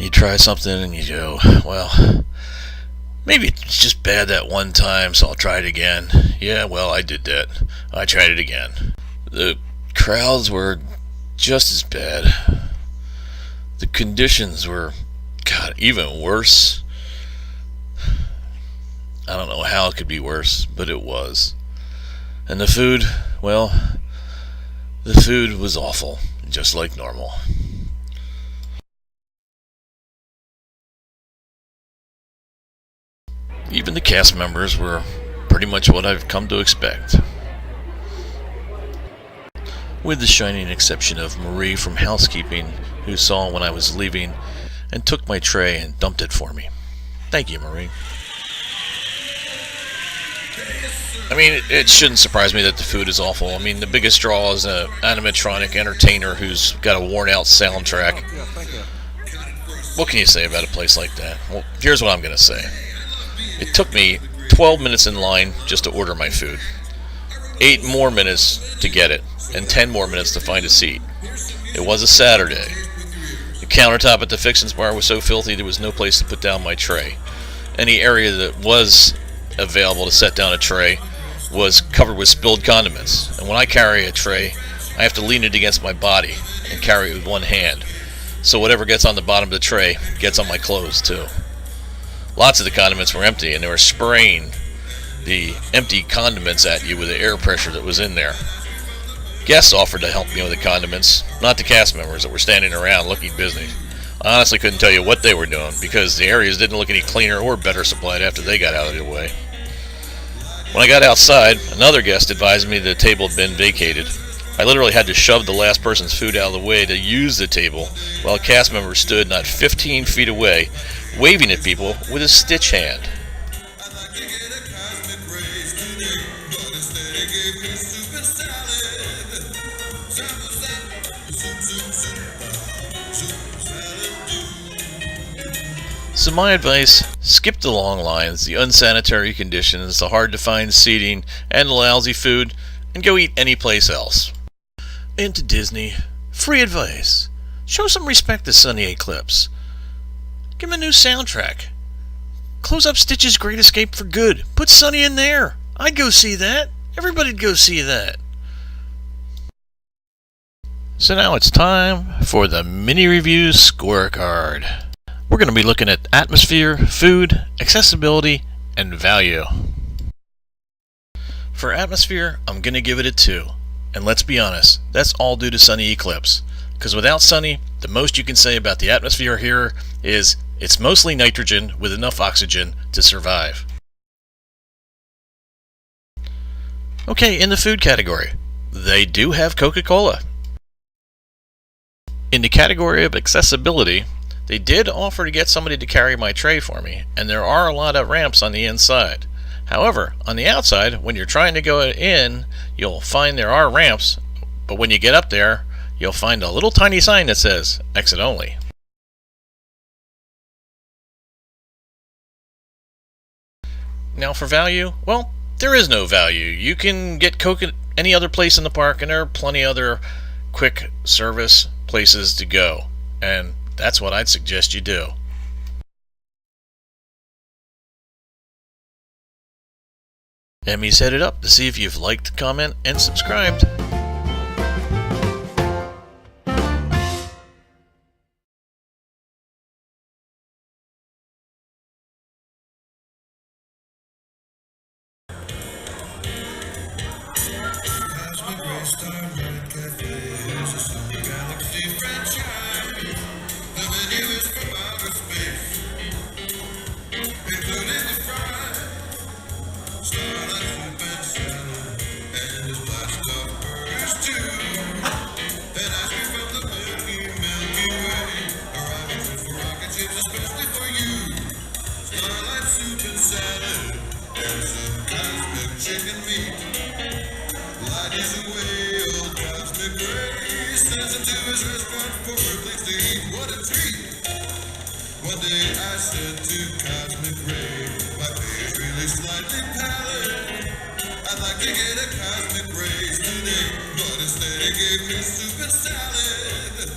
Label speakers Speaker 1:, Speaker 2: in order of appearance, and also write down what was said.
Speaker 1: you try something and you go, well, maybe it's just bad that one time, so I'll try it again. Yeah, well, I did that. I tried it again. The crowds were just as bad. The conditions were, God, even worse. I don't know how it could be worse, but it was. And the food, well, the food was awful, just like normal. Even the cast members were pretty much what I've come to expect. With the shining exception of Marie from housekeeping, who saw when I was leaving and took my tray and dumped it for me. Thank you, Marie. I mean, it shouldn't surprise me that the food is awful. I mean, the biggest draw is an animatronic entertainer who's got a worn-out soundtrack. What can you say about a place like that? Well, here's what I'm going to say. It took me 12 minutes in line just to order my food, 8 more minutes to get it, and 10 more minutes to find a seat. It was a Saturday. The countertop at the Fixins bar was so filthy there was no place to put down my tray. Any area that was available to set down a tray was covered with spilled condiments, and when I carry a tray, I have to lean it against my body and carry it with one hand, so whatever gets on the bottom of the tray gets on my clothes too. Lots of the condiments were empty, and they were spraying the empty condiments at you with the air pressure that was in there. Guests offered to help me with the condiments, not the cast members that were standing around looking busy. I honestly couldn't tell you what they were doing, because the areas didn't look any cleaner or better supplied after they got out of the way. When I got outside, another guest advised me the table had been vacated. I literally had to shove the last person's food out of the way to use the table, while a cast member stood not 15 feet away, waving at people with a stitch hand. So my advice, skip the long lines, the unsanitary conditions, the hard to find seating, and the lousy food, and go eat anyplace else. Into Disney, free advice. Show some respect to Sonny Eclipse. Give him a new soundtrack. Close up Stitch's Great Escape for good. Put Sonny in there. I'd go see that. Everybody'd go see that. So now it's time for the mini review scorecard. We're going to be looking at atmosphere, food, accessibility, and value. For atmosphere, I'm going to give it a 2. And let's be honest, that's all due to Sonny Eclipse. Because without Sonny, the most you can say about the atmosphere here is it's mostly nitrogen with enough oxygen to survive. Okay, in the food category, they do have Coca-Cola. In the category of accessibility, they did offer to get somebody to carry my tray for me, and there are a lot of ramps on the inside. However, on the outside, when you're trying to go in, you'll find there are ramps, but when you get up there, you'll find a little tiny sign that says, exit only. Now for value, well, there is no value. You can get Coke at any other place in the park, and there are plenty other quick service places to go, and that's what I'd suggest you do. Emmy's headed up to see if you've liked, comment, and subscribed.
Speaker 2: Cosmic Rays Starlight Cafe is a summer galaxy franchise. The menu is from outer space, including the fries, starlight soup and salad, and his blast off burgers too. And ice cream from the Milky Way, arriving soon for rocket ships, especially for you. Starlight soup and salad, and some cosmic chicken meat. Light is away, old Cosmic Rays sends him to his restaurant for a place to eat. What a treat! One day I said to Cosmic Ray, my pay is really slightly pallid. I'd like to get a Cosmic Rays today, but instead he gave me soup and salad.